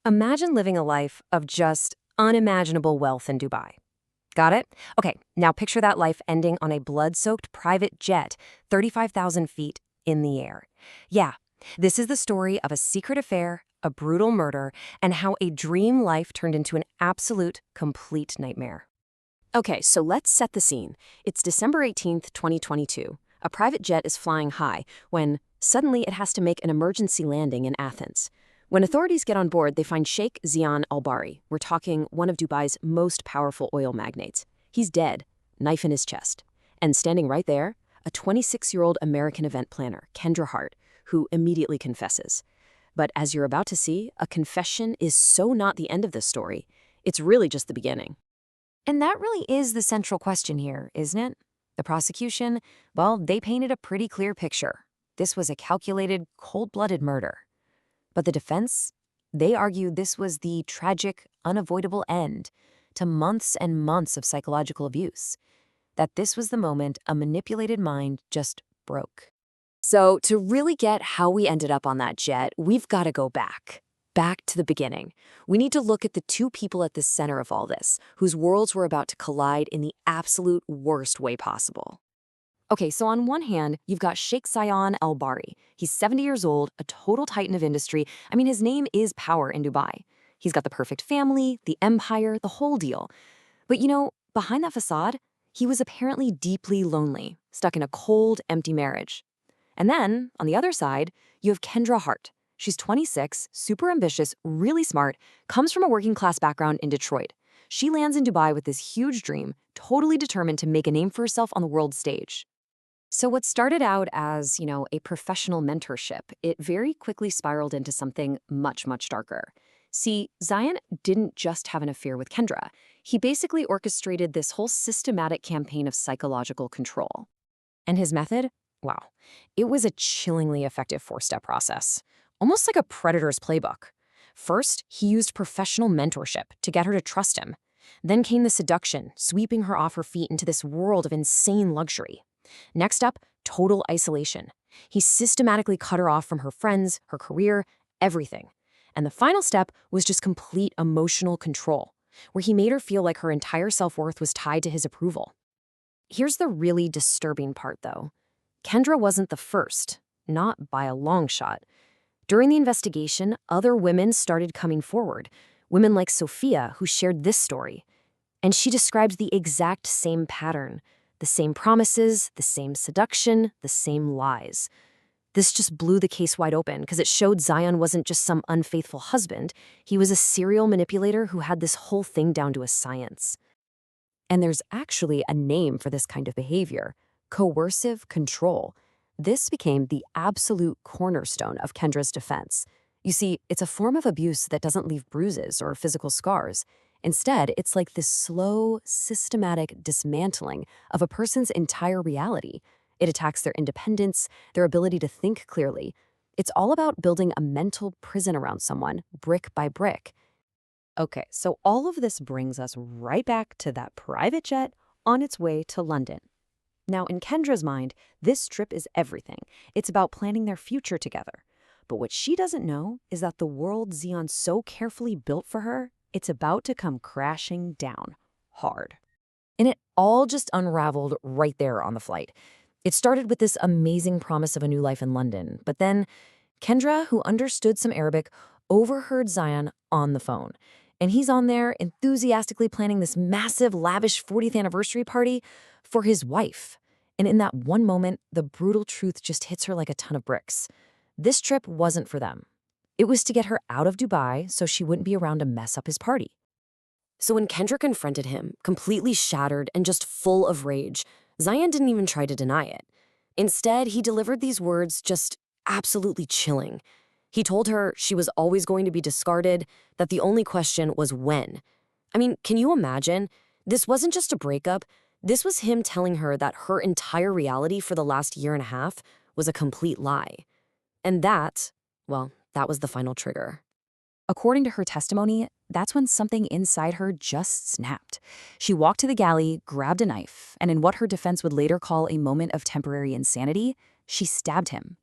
Imagine living a life of just unimaginable wealth in Dubai. Got it? Okay, now picture that life ending on a blood-soaked private jet 35,000 feet in the air. Yeah, this is the story of a secret affair, a brutal murder, and how a dream life turned into an absolute, complete nightmare. Okay, so let's set the scene. It's December 18th, 2022. A private jet is flying high when suddenly it has to make an emergency landing in Athens. When authorities get on board, they find Shik Zan Albari. We're talking one of Dubai's most powerful oil magnates. He's dead, knife in his chest. And standing right there, a 26-year-old American event planner, Kendra Hart, who immediately confesses. But as you're about to see, a confession is so not the end of the story. It's really just the beginning. And that really is the central question here, isn't it? The prosecution, well, they painted a pretty clear picture. This was a calculated, cold-blooded murder. But the defense, they argued this was the tragic, unavoidable end to months and months of psychological abuse, that this was the moment a manipulated mind just broke. So to really get how we ended up on that jet, we've got to go back to the beginning. We need to look at the two people at the center of all this, whose worlds were about to collide in the absolute worst way possible. Okay, so on one hand, you've got Shik Zan Albari. He's 70 years old, a total titan of industry. I mean, his name is power in Dubai. He's got the perfect family, the empire, the whole deal. But behind that facade, he was apparently deeply lonely, stuck in a cold, empty marriage. And then, on the other side, you have Kendra Hart. She's 26, super ambitious, really smart, comes from a working-class background in Detroit. She lands in Dubai with this huge dream, totally determined to make a name for herself on the world stage. So what started out as, a professional mentorship, it very quickly spiraled into something much, much darker. See, Zan didn't just have an affair with Kendra. He basically orchestrated this whole systematic campaign of psychological control. And his method? Wow. It was a chillingly effective four-step process, almost like a predator's playbook. First, he used professional mentorship to get her to trust him. Then came the seduction, sweeping her off her feet into this world of insane luxury. Next up, total isolation. He systematically cut her off from her friends, her career, everything. And the final step was just complete emotional control, where he made her feel like her entire self-worth was tied to his approval. Here's the really disturbing part, though. Kendra wasn't the first, not by a long shot. During the investigation, other women started coming forward, women like Sophia, who shared this story. And she described the exact same pattern. The same promises, the same seduction, the same lies. This just blew the case wide open because it showed Zan wasn't just some unfaithful husband. He was a serial manipulator who had this whole thing down to a science. And there's actually a name for this kind of behavior: coercive control. This became the absolute cornerstone of Kendra's defense. You see, it's a form of abuse that doesn't leave bruises or physical scars. Instead, it's like this slow, systematic dismantling of a person's entire reality. It attacks their independence, their ability to think clearly. It's all about building a mental prison around someone, brick by brick. Okay, so all of this brings us right back to that private jet on its way to London. Now, in Kendra's mind, this trip is everything. It's about planning their future together. But what she doesn't know is that the world Zan so carefully built for her, it's about to come crashing down hard. And it all just unraveled right there on the flight. It started with this amazing promise of a new life in London, but then Kendra, who understood some Arabic, overheard Zan on the phone. And he's on there enthusiastically planning this massive, lavish 40th anniversary party for his wife. And in that one moment, the brutal truth just hits her like a ton of bricks. This trip wasn't for them. It was to get her out of Dubai so she wouldn't be around to mess up his party. So when Kendra confronted him, completely shattered and just full of rage, Zan didn't even try to deny it. Instead, he delivered these words just absolutely chilling. He told her she was always going to be discarded, that the only question was when. I mean, can you imagine? This wasn't just a breakup. This was him telling her that her entire reality for the last year and a half was a complete lie. And that was the final trigger. According to her testimony, that's when something inside her just snapped. She walked to the galley, grabbed a knife, and in what her defense would later call a moment of temporary insanity, she stabbed him.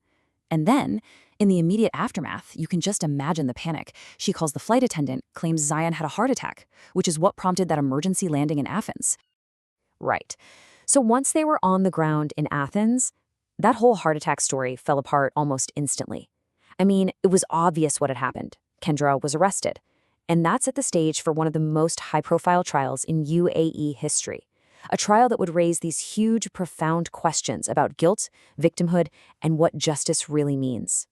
And then, In the immediate aftermath, you can just imagine the panic. She calls the flight attendant, claims Zion had a heart attack, which is what prompted that emergency landing in Athens. Right. So once they were on the ground in Athens, that whole heart attack story fell apart almost instantly. I mean, it was obvious what had happened. Kendra was arrested. And that set the stage for one of the most high-profile trials in UAE history. A trial that would raise these huge, profound questions about guilt, victimhood, and what justice really means.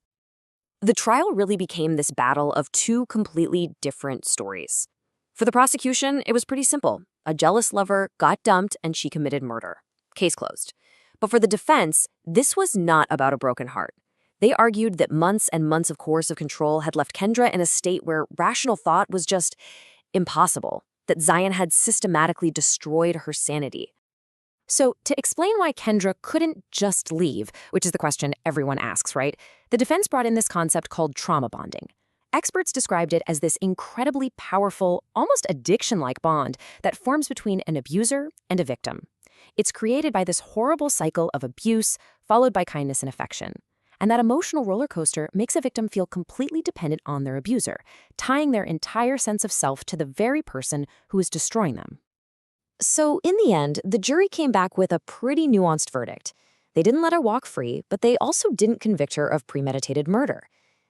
The trial really became this battle of two completely different stories. For the prosecution, it was pretty simple. A jealous lover got dumped and she committed murder. Case closed. But for the defense, this was not about a broken heart. They argued that months and months of coercive control had left Kendra in a state where rational thought was just impossible, that Zion had systematically destroyed her sanity. So, to explain why Kendra couldn't just leave, which is the question everyone asks, right? The defense brought in this concept called trauma bonding. Experts described it as this incredibly powerful, almost addiction-like bond that forms between an abuser and a victim. It's created by this horrible cycle of abuse, followed by kindness and affection. And that emotional roller coaster makes a victim feel completely dependent on their abuser, tying their entire sense of self to the very person who is destroying them. So, in the end, the jury came back with a pretty nuanced verdict. They didn't let her walk free, but they also didn't convict her of premeditated murder.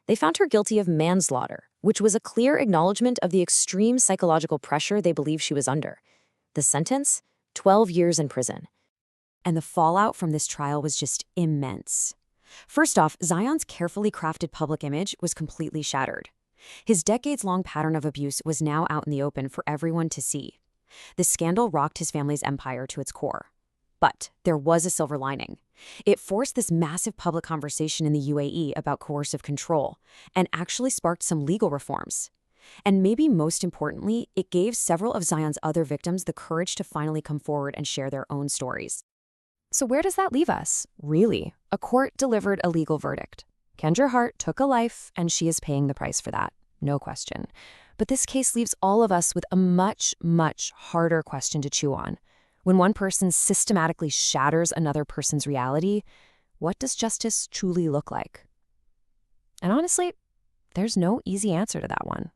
They found her guilty of manslaughter, which was a clear acknowledgement of the extreme psychological pressure they believed she was under. The sentence? 12 years in prison. And the fallout from this trial was just immense. First off, Zion's carefully crafted public image was completely shattered. His decades-long pattern of abuse was now out in the open for everyone to see. This scandal rocked his family's empire to its core. But there was a silver lining. It forced this massive public conversation in the UAE about coercive control and actually sparked some legal reforms. And maybe most importantly, it gave several of Zion's other victims the courage to finally come forward and share their own stories. So where does that leave us? Really, a court delivered a legal verdict. Kendra Hart took a life, and she is paying the price for that, no question. But this case leaves all of us with a much, much harder question to chew on. When one person systematically shatters another person's reality, what does justice truly look like? And honestly, there's no easy answer to that one.